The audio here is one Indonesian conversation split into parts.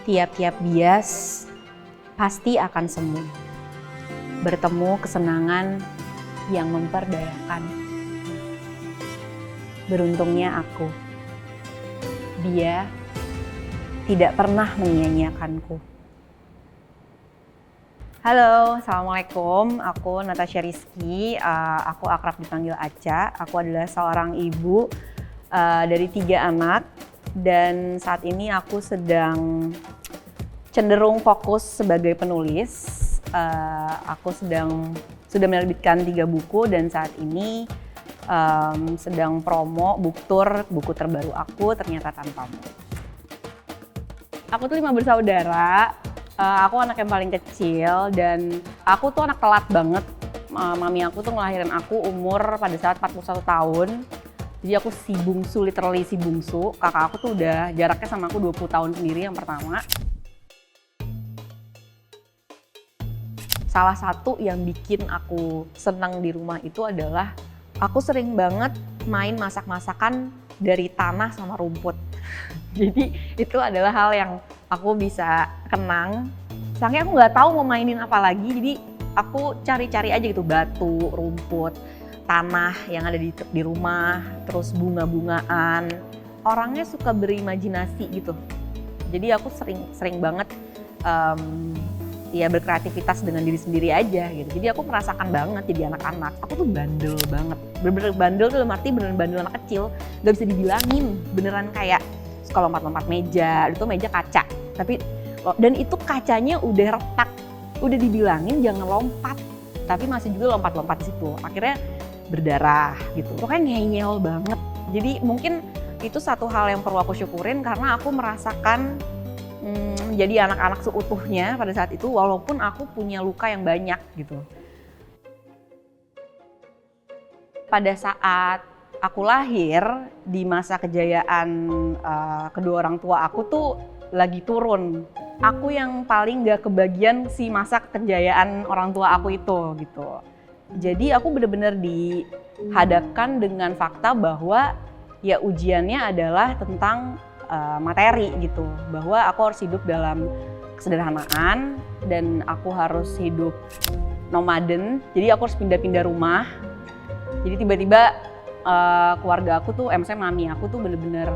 Tiap-tiap bias pasti akan sembuh. Bertemu kesenangan yang memperdayakan. Beruntungnya aku. Dia tidak pernah menyia-nyiakanku. Halo, Assalamualaikum. Aku Natasha Rizky. Aku akrab dipanggil Aca. Aku adalah seorang ibu dari 3 anak. Dan saat ini aku sedang cenderung fokus sebagai penulis. Aku sudah menerbitkan 3 buku dan saat ini sedang promo book tour buku terbaru aku, Ternyata Tanpamu. Aku tuh 5 bersaudara, aku anak yang paling kecil dan aku tuh anak telat banget. Mami aku tuh ngelahirin aku umur pada saat 41 tahun. Jadi aku si bungsu, literally si bungsu. Kakak aku tuh udah jaraknya sama aku 20 tahun sendiri yang pertama. Salah satu yang bikin aku senang di rumah itu adalah aku sering banget main masak-masakan dari tanah sama rumput. Jadi itu adalah hal yang aku bisa kenang. Soalnya aku nggak tahu mau mainin apa lagi, jadi aku cari-cari aja gitu, batu, rumput, tanah yang ada di rumah, terus bunga-bungaan. Orangnya suka berimajinasi gitu. Jadi aku sering banget ya berkreativitas dengan diri sendiri aja gitu. Jadi aku merasakan banget jadi anak-anak. Aku tuh bandel banget. Bener-bener bandel dalam arti beneran bandel anak kecil. Gak bisa dibilangin. Beneran kayak suka lompat-lompat meja. Itu meja kaca. Dan itu kacanya udah retak. Udah dibilangin jangan lompat. Tapi masih juga lompat-lompat di situ. Akhirnya berdarah gitu. Pokoknya ngeyel banget. Jadi mungkin itu satu hal yang perlu aku syukurin karena aku merasakan jadi anak-anak seutuhnya pada saat itu walaupun aku punya luka yang banyak gitu. Pada saat aku lahir di masa kejayaan kedua orang tua aku tuh lagi turun. Aku yang paling gak kebagian si masa kejayaan orang tua aku itu gitu. Jadi aku benar-benar dihadapkan dengan fakta bahwa ya ujiannya adalah tentang materi gitu. Bahwa aku harus hidup dalam kesederhanaan dan aku harus hidup nomaden. Jadi aku harus pindah-pindah rumah. Jadi tiba-tiba keluarga aku tuh, maksudnya mami aku tuh benar-benar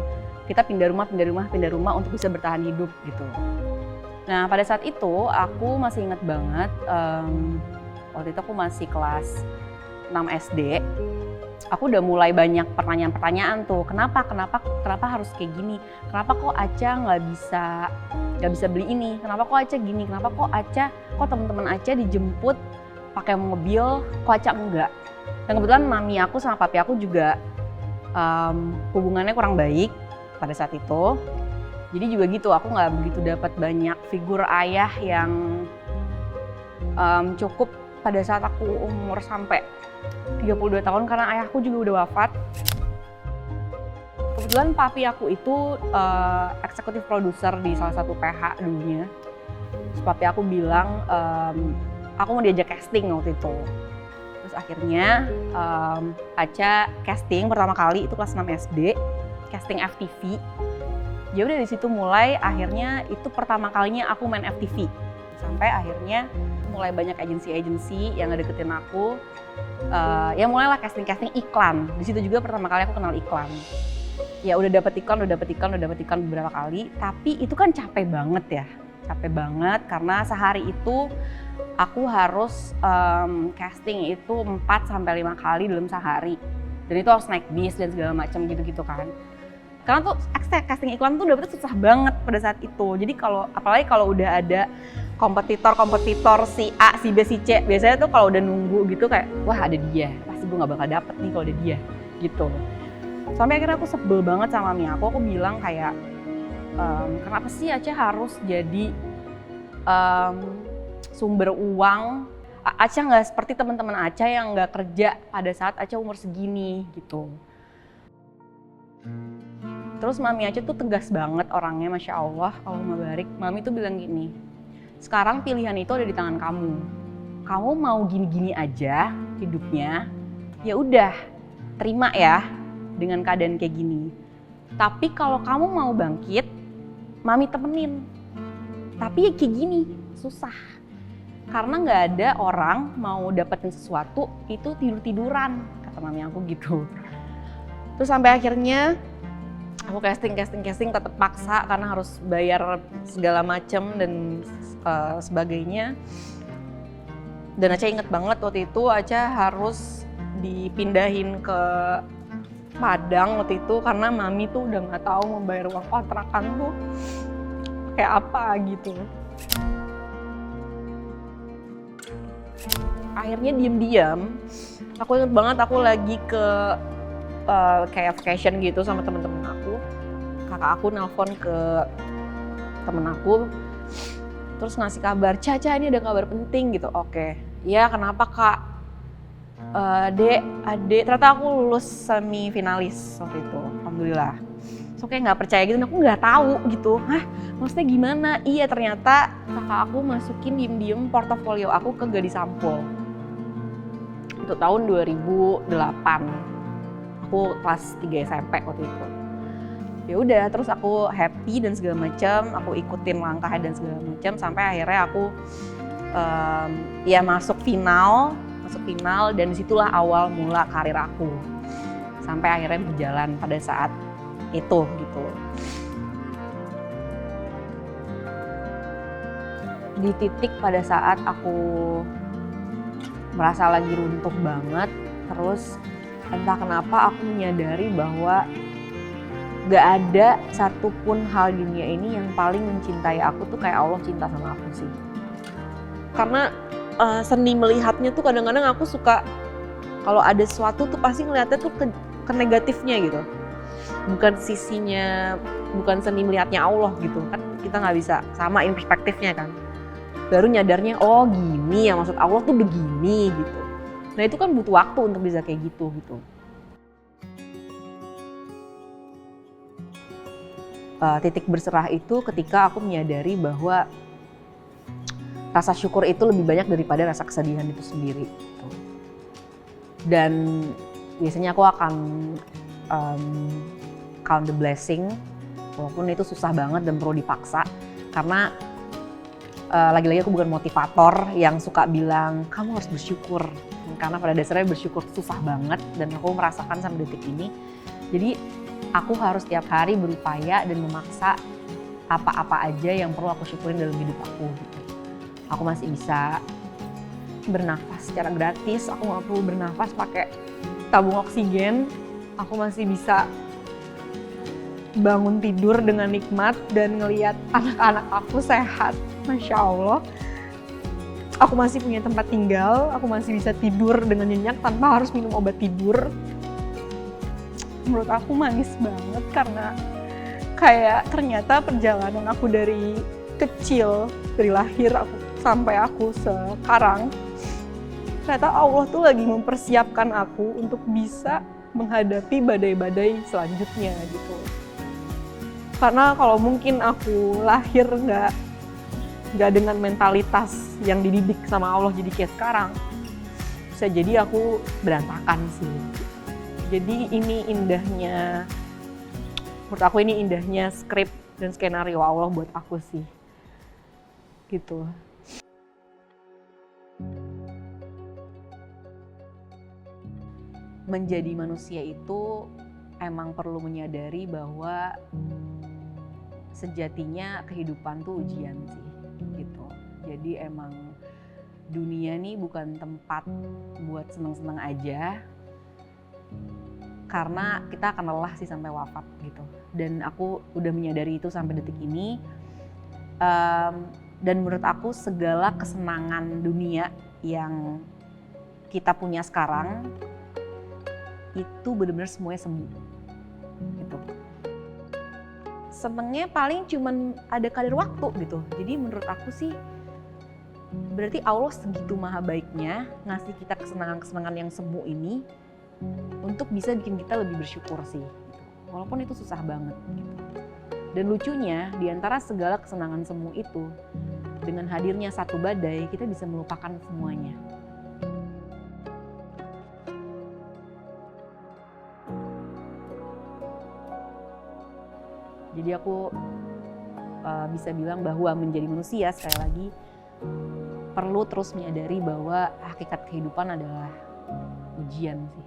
kita pindah rumah untuk bisa bertahan hidup gitu. Nah pada saat itu aku masih ingat banget. Waktu itu aku masih kelas 6 SD, aku udah mulai banyak pertanyaan-pertanyaan tuh, kenapa harus kayak gini, kenapa kok Aca nggak bisa beli ini, kenapa kok Aca gini, kenapa kok teman-teman Aca dijemput pakai mobil, kok Aca enggak. Dan kebetulan mami aku sama papi aku juga hubungannya kurang baik pada saat itu, jadi juga gitu aku nggak begitu dapat banyak figur ayah yang cukup pada saat aku umur sampai 32 tahun karena ayahku juga udah wafat. Kebetulan papi aku itu eksekutif produser di salah satu PH dulunya. Terus papi aku bilang aku mau diajak casting waktu itu. Terus akhirnya Aca casting pertama kali itu kelas 6 SD, casting FTV. Ya udah di situ mulai akhirnya itu pertama kalinya aku main FTV. Sampai akhirnya mulai banyak agensi-agensi yang ngedeketin aku. Ya mulailah casting iklan. Di situ juga pertama kali aku kenal iklan. Ya udah dapet iklan beberapa kali. Tapi itu kan capek banget ya. Capek banget karena sehari itu aku harus casting itu 4-5 kali dalam sehari. Dan itu harus naik bis dan segala macam gitu-gitu kan. Karena tuh casting iklan tuh dapetnya susah banget pada saat itu. Jadi apalagi kalau udah ada kompetitor si A, si B, si C, biasanya tuh kalau udah nunggu gitu kayak wah ada dia, pasti gue gak bakal dapet nih kalau ada dia gitu. Sampai akhirnya aku sebel banget sama mami aku bilang kayak kenapa sih Aca harus jadi sumber uang. Aca gak seperti teman-teman Aca yang gak kerja pada saat Aca umur segini gitu. Terus mami Aca tuh tegas banget orangnya, Masya Allah, Allahumma barik. Mami tuh bilang gini, sekarang pilihan itu ada di tangan kamu. Kamu mau gini-gini aja hidupnya, ya udah terima ya dengan keadaan kayak gini. Tapi kalau kamu mau bangkit, mami temenin. Tapi ya kayak gini, susah. Karena nggak ada orang mau dapetin sesuatu itu tidur-tiduran, kata mami aku gitu. Terus sampai akhirnya aku casting tetap paksa karena harus bayar segala macem dan sebagainya. Dan Aca inget banget waktu itu Aca harus dipindahin ke Padang waktu itu karena mami tuh udah nggak tahu mau bayar uang kontrakan tuh kayak apa gitu. Akhirnya diam-diam, aku inget banget aku lagi ke kayak vacation gitu sama temen-temen aku. Kakak aku nelpon ke temen aku, terus ngasih kabar, Caca ini ada kabar penting gitu. Oke, ya kenapa kak? Dek, adek, ternyata aku lulus semifinalis waktu itu, alhamdulillah. So kayak nggak percaya gitu, aku nggak tahu gitu. Hah, maksudnya gimana? Iya ternyata kakak aku masukin diem-diem portofolio aku ke Gadis Sampul. Itu tahun 2008. Aku kelas 3 SMP waktu itu. Ya udah, terus aku happy dan segala macam, aku ikutin langkahnya dan segala macam sampai akhirnya aku ya masuk final dan disitulah awal mula karir aku sampai akhirnya berjalan pada saat itu gitu. Di titik pada saat aku merasa lagi runtuh banget, terus entah kenapa aku menyadari bahwa gak ada satupun hal di dunia ini yang paling mencintai aku tuh kayak Allah cinta sama aku sih. Karena seni melihatnya tuh kadang-kadang aku suka kalau ada sesuatu tuh pasti ngeliatnya tuh ke negatifnya gitu. Bukan sisinya, bukan seni melihatnya Allah gitu kan, kita nggak bisa samain perspektifnya kan. Baru nyadarnya, oh gini ya maksud Allah tuh begini gitu. Nah itu kan butuh waktu untuk bisa kayak gitu. Titik berserah itu ketika aku menyadari bahwa rasa syukur itu lebih banyak daripada rasa kesedihan itu sendiri. Dan biasanya aku akan count the blessing, walaupun itu susah banget dan perlu dipaksa. Karena lagi-lagi aku bukan motivator yang suka bilang, kamu harus bersyukur. Karena pada dasarnya bersyukur susah banget dan aku merasakan sampai detik ini. Jadi aku harus tiap hari berupaya dan memaksa apa-apa aja yang perlu aku syukurin dalam hidup aku. Gitu. Aku masih bisa bernafas secara gratis, aku nggak perlu bernafas pakai tabung oksigen. Aku masih bisa bangun tidur dengan nikmat dan ngelihat anak-anak aku sehat, Masya Allah. Aku masih punya tempat tinggal, aku masih bisa tidur dengan nyenyak tanpa harus minum obat tidur. Menurut aku manis banget karena kayak ternyata perjalanan aku dari kecil, dari lahir aku sampai aku sekarang, ternyata Allah tuh lagi mempersiapkan aku untuk bisa menghadapi badai-badai selanjutnya gitu. Karena kalau mungkin aku lahir nggak dengan mentalitas yang dididik sama Allah jadi kayak sekarang, bisa jadi aku berantakan sih. Jadi ini indahnya, menurut aku ini indahnya skrip dan skenario Allah buat aku sih. Gitu. Menjadi manusia itu emang perlu menyadari bahwa sejatinya kehidupan tuh ujian sih gitu. Jadi emang dunia nih bukan tempat buat seneng-seneng aja, karena kita akan lelah sih sampai wafat gitu. Dan aku udah menyadari itu sampai detik ini. Dan menurut aku segala kesenangan dunia yang kita punya sekarang itu benar-benar semuanya semu gitu. Senengnya paling cuman ada kadar waktu gitu. Jadi menurut aku sih berarti Allah segitu maha baiknya ngasih kita kesenangan-kesenangan yang semu ini untuk bisa bikin kita lebih bersyukur sih gitu. Walaupun itu susah banget gitu. Dan lucunya di antara segala kesenangan semu itu, dengan hadirnya satu badai kita bisa melupakan semuanya. Jadi aku bisa bilang bahwa menjadi manusia sekali lagi perlu terus menyadari bahwa hakikat kehidupan adalah ujian sih.